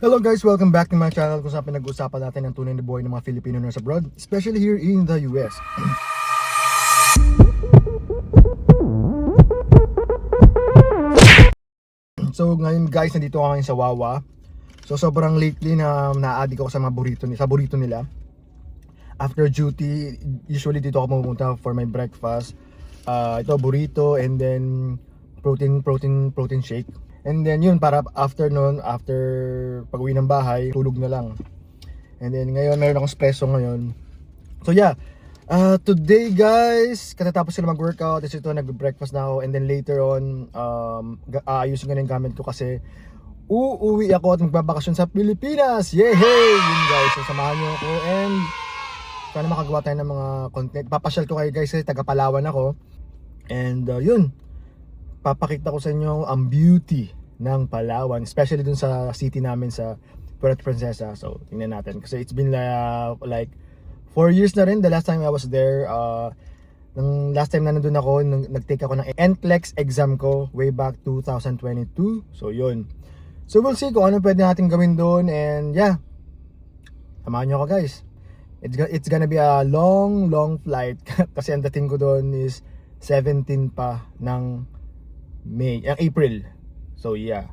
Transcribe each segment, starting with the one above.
Hello guys, welcome back to my channel kung saan pinag-uusapan natin ang tunay na buhay ng mga Filipino nasa abroad, especially here in the US. So ngayon guys, nandito ako ngayon sa Wawa. So sobrang lately na na-addict ako sa mga burrito nila. After duty, usually dito ako pumunta for my breakfast. Ito burrito and then protein shake. And then yun, para after pag-uwi ng bahay, tulog na lang. And then ngayon, meron akong espresso ngayon. So yeah, today guys, katatapos sila mag-workout, ito nag-breakfast na ako. And then later on, ayusin ko na yung gamit ko kasi uuwi ako at magbabakasyon sa Pilipinas. Yay! Yun guys, so samahan nyo ako and sana makagawa tayo ng mga content. Papasyal ko kayo guys kasi taga Palawan ako. And yun, papakita ko sa inyo ang beauty ng Palawan, especially dun sa city namin sa Puerto Princesa. So tingnan natin kasi it's been like 4 years na rin the last time I was there. Nung last time na nandun ako, nag-take ako ng NCLEX exam ko way back 2022. So yun, so we'll see kung ano pwede natin gawin doon. And yeah, samahan nyo ako guys. It's gonna be a long flight kasi ang dating ko doon is 17 pa ng April. So yeah.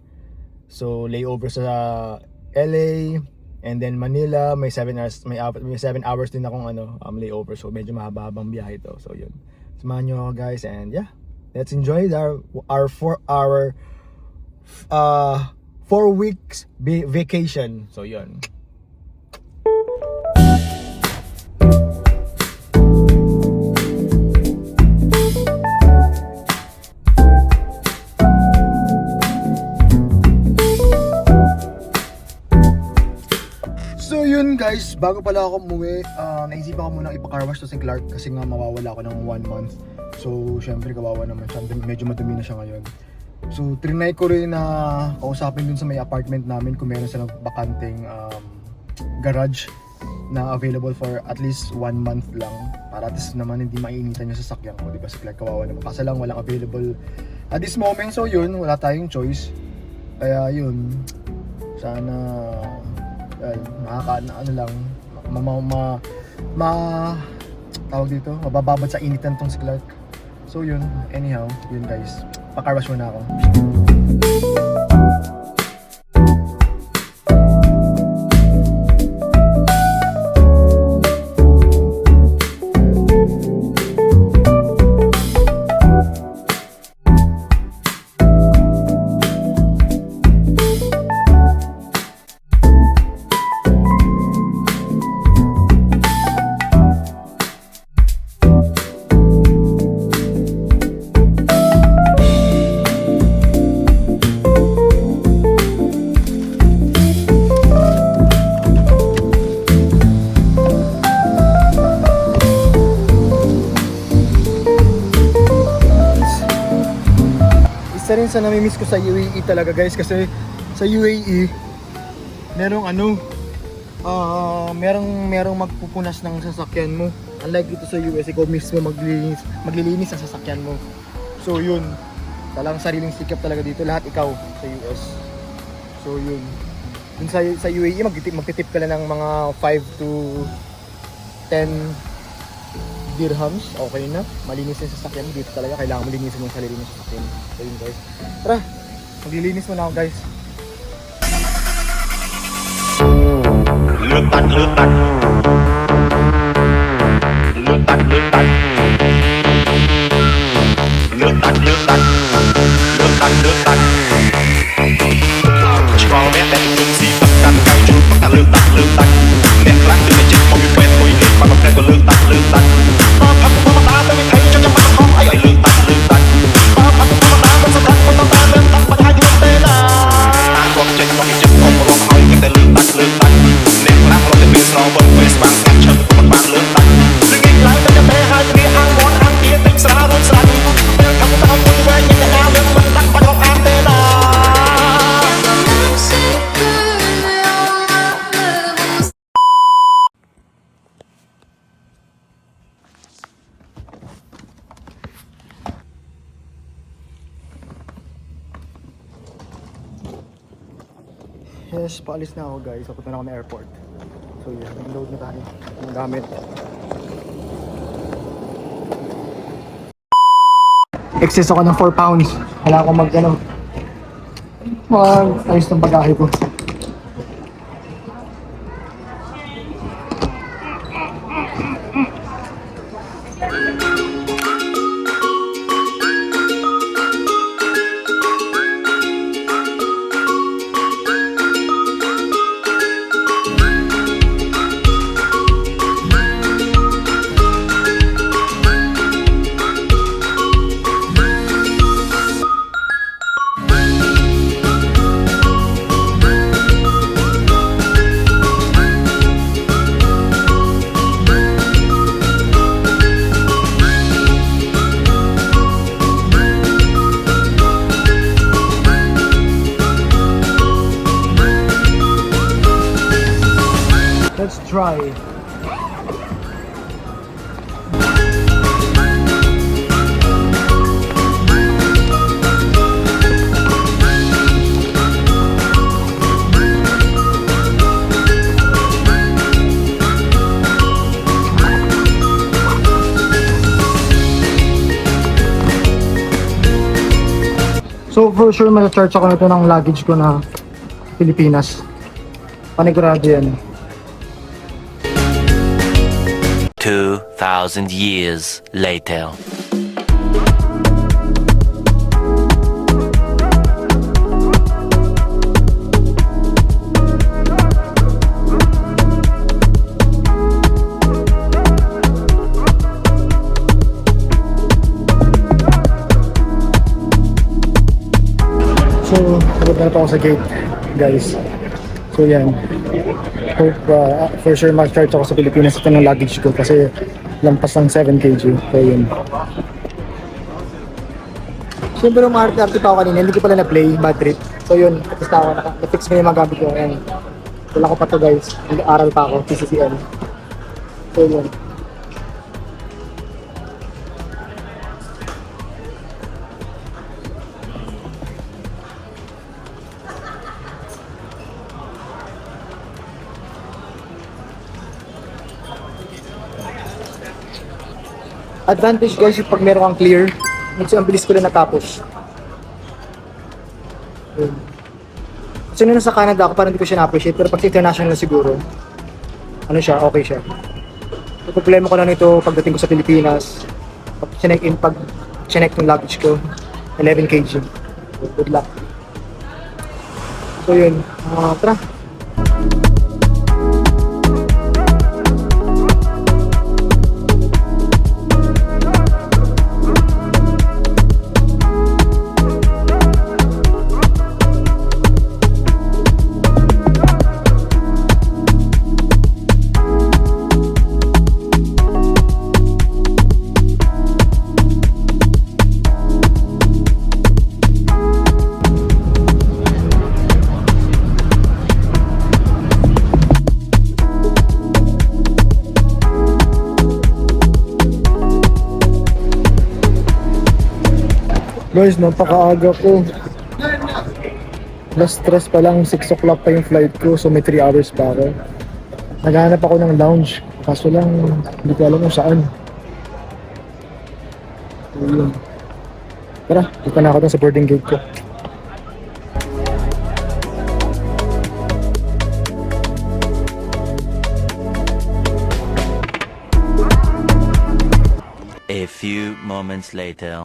So layover sa LA and then Manila, may 7 hours, may 7 hours din akong layover. So medyo mahaba-habang biyahe to. So yun. Samahan niyo ako guys and yeah. Let's enjoy our 4 weeks vacation. So yun. So yun guys, bago pala ako umuwi, naisipan ko muna ipa-carwash to si Clark kasi nga mawawala ako ng 1 month. So syempre kawawa naman siya, medyo madumi na siya ngayon. So trinay ko rin na kausapin dun sa may apartment namin kung meron silang bakanting garage na available for at least 1 month lang, para at least naman hindi mainitan yung sasakyan ko, diba si Clark kawawa naman. Kasi lang walang available at this moment. So yun, wala tayong choice. Kaya yun, sana tawag dito, mabababad sa initan tong si Clark. So yun, anyhow, yun guys, pakarwash muna ako. Isa rin sa namimiss ko sa UAE talaga guys, kasi sa UAE merong merong magpupunas ng sasakyan mo. Unlike dito sa US, ikaw mismo maglilinis ng sasakyan mo. So yun, talagang sariling sikap talaga dito, lahat ikaw sa US. So yun, dun sa UAE magtitip ka lang ng mga 5 to 10 dirhams, okay na, malinis yung sasakyan. Dito talaga kailangan mo linisin yung sarili ng sasakyan. So yun guys, tara, maglilinis muna ako guys. Lutak Chỉ có bé đẹp đừng gì tất cả cao chú tất cả lương tắc đẹp lát từ ngày chết không biết quen tôi mà còn quen còn lương tắc thắp của ta tôi mới thấy cho trăm ba không ai gọi lương tắc thắp của ta tôi sẽ thắp của ta lương tắc và hai tiếng tên là con chơi con chết không có lòng hỏi cái tên lương tắc đẹp lát lo tên bên sau bật với bằng cách chân của bạn lương tắc lương nghịch lại cho bé hai tiếng ăn món ăn kia tính xa luôn xa thắp của ta vui vẻ Yes, paalis na ako guys. Papunta na ako ng airport. So yeah, nag-load na tayo ng gamit. Excess ako ng 4 pounds. Wala akong ayos ng bagahe ko. Let's try. So for sure ma-charge ako nito ng luggage ko na Pilipinas. Panigurado yan. 2,000 years later. So, sabot na ako sa gate, guys. So yan. Hope for sure mag-charge ako sa Pilipinas ito ng luggage ko kasi lampas ng 7 kg. So yun. Siyempre umarte-arte pa ako kanina, hindi ko pala na-play, bad trip. So yun, tapos na ako, na-fix ko na yung mga gamit ko. Ayan. Wala ko pa to guys, nag-aaral pa ako, PCCM. So yun. Advantage guys yung pag meron kang clear, medyo ang bilis ko lang natapos. Yun. Kasi nung nasa Canada ako parang hindi ko siya na-appreciate, pero pag sa international na siguro, ano siya, okay siya. Yung problema ko lang nito pagdating ko sa Pilipinas, pag chinek yung luggage ko, 11 kg. So, good luck. So yun, tara. Guys, napakaaga ko. Last stress pa lang, 6 o'clock pa yung flight ko, so may 3 hours pa ako. Naghahanap ako ng lounge, kaso lang hindi ko alam kung saan. So, yun. Tara, punta na ako dun sa boarding gate ko. A few moments later.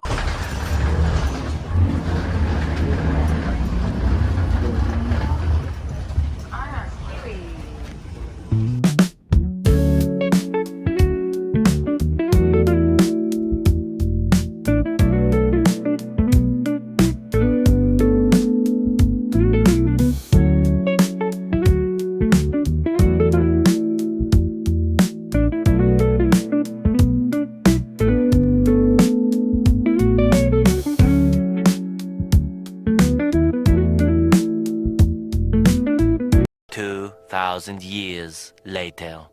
Thousand years later.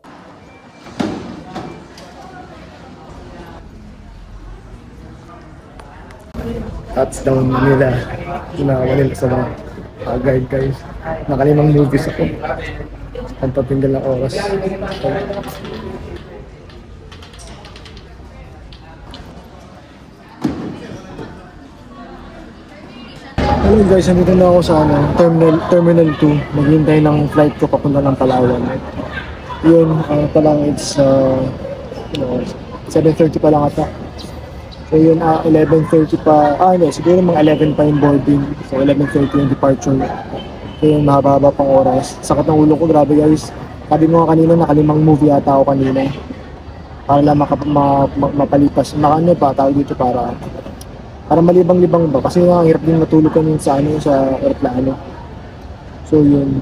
Touchdown Manila. Manila sa mga Guide guys, nakalimang movies ako. Ang papindal ng oras. Hello guys, nandito na ako sa Terminal 2. Maghintay ng flight ko papunta ng Palawan. Yun, pa lang it's 7:30 pa lang ata. So yun, 11:30 pa, hindi, siguro mga 11 pa yung boarding. So 11:30 yung departure. So yun, mahaba-haba pang oras. Sakit ng ulo ko, grabe guys. Sabi mo nga kanina, nakalimang movie ata ako kanina. Para lang mapalipas, tawag dito para malibang-libang ba. Kasi nga, ang hirap din matulog kanina sa aeroplano. So yun.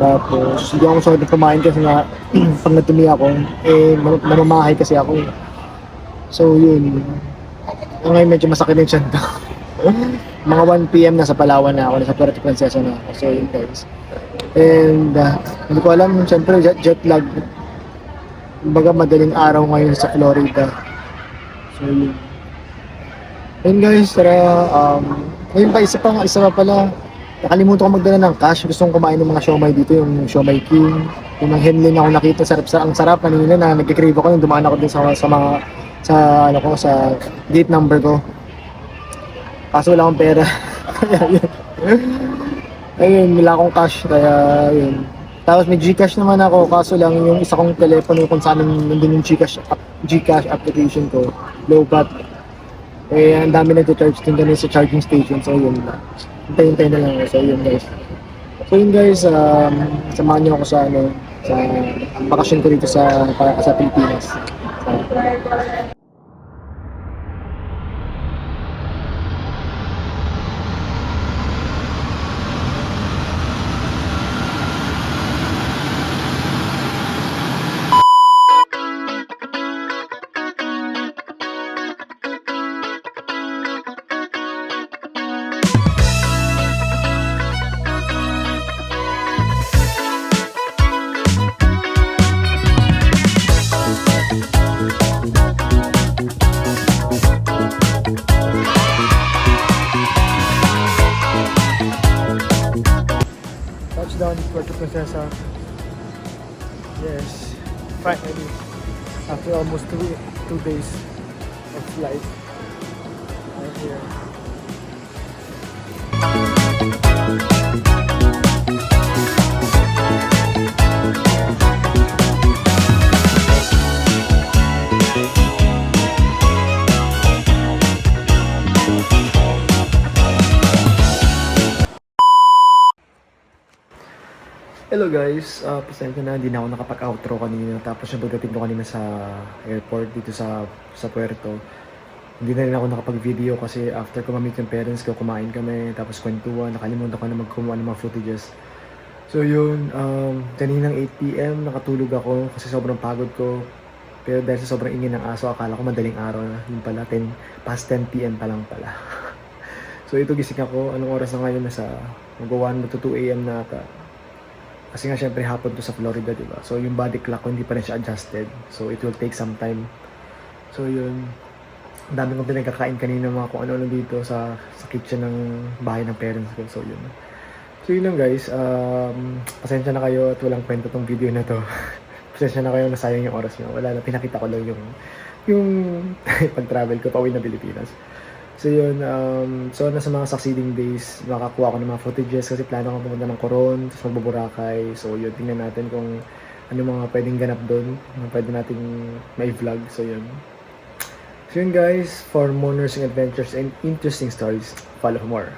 Tapos, hindi ako masyadong kumain kasi nga, pag natumi ako, namamahay kasi ako. So yun. Ngayon medyo masakit yung tiyan ko. Mga 1 PM nasa Palawan na ako, nasa Puerto Princesa na ako. So yun guys. And hindi ko alam, syempre jet lag. Kumbaga madaling araw ngayon sa Florida. So yun. Ayun guys, tara, ngayon pa isa pa pala, nakalimutan ko magdala ng cash. Gusto kong kumain ng mga siomay dito, yung Siomay King. Yung mga henlin ako nakita, ang sarap kanina na nagkikrave ako nung dumaan ako din sa gate number ko. Kaso wala akong pera. Kaya yun. Ayun, wala akong cash, kaya yun. Tapos may Gcash naman ako, kaso lang yung isa kong telepono kung saan nandun yung Gcash application ko, low bat. Ang dami nag-charge din ganun sa charging station, so yun na. Hintay na lang ako, so yun guys. So yun guys, samahan niyo ako sa bakasyon ko dito sa Pilipinas. Touchdown, Puerto Princesa. Yes, finally, after almost 2 days of flight, I'm here. Hello guys, pasensya na, hindi na ako nakapag-outro kanina. Tapos yung pagdating ko kanina sa airport dito sa Puerto, hindi na rin ako nakapag-video kasi after ko ma-meet yung parents ko, kumain kami, tapos kwentuhan, nakalimutan ko na magkumuha ng mga footages. So yun, kaninang 8 PM nakatulog ako kasi sobrang pagod ko. Pero dahil sa sobrang ingin ng aso, akala ko madaling araw na. Yun pala, past 10 PM pa lang pala. So ito gising ako, anong oras na ngayon? Nasa mag-1 to 2 AM na ata. Kasi nga syempre hapon to sa Florida, di ba? So yung body clock ko hindi pa rin siya adjusted. So it will take some time. So yun, ang dami kong pinagkakain kanina mga kung ano-ano dito sa kitchen ng bahay ng parents ko. So yun. So yun lang guys, pasensya na kayo at walang kwento tong video na to. Pasensya na kayo, nasayang yung oras nyo. Wala na, pinakita ko lang yung pag-travel ko pauwi na Pilipinas. So yun, so nasa mga succeeding days, makakuha ko ng mga footages kasi plano ko pumunta ng Coron, tapos magbuburakay. So yun, tingnan natin kung ano mga pwedeng ganap doon, ano pwede nating may vlog. So yun. So yun guys, for more nursing adventures and interesting stories, follow for more.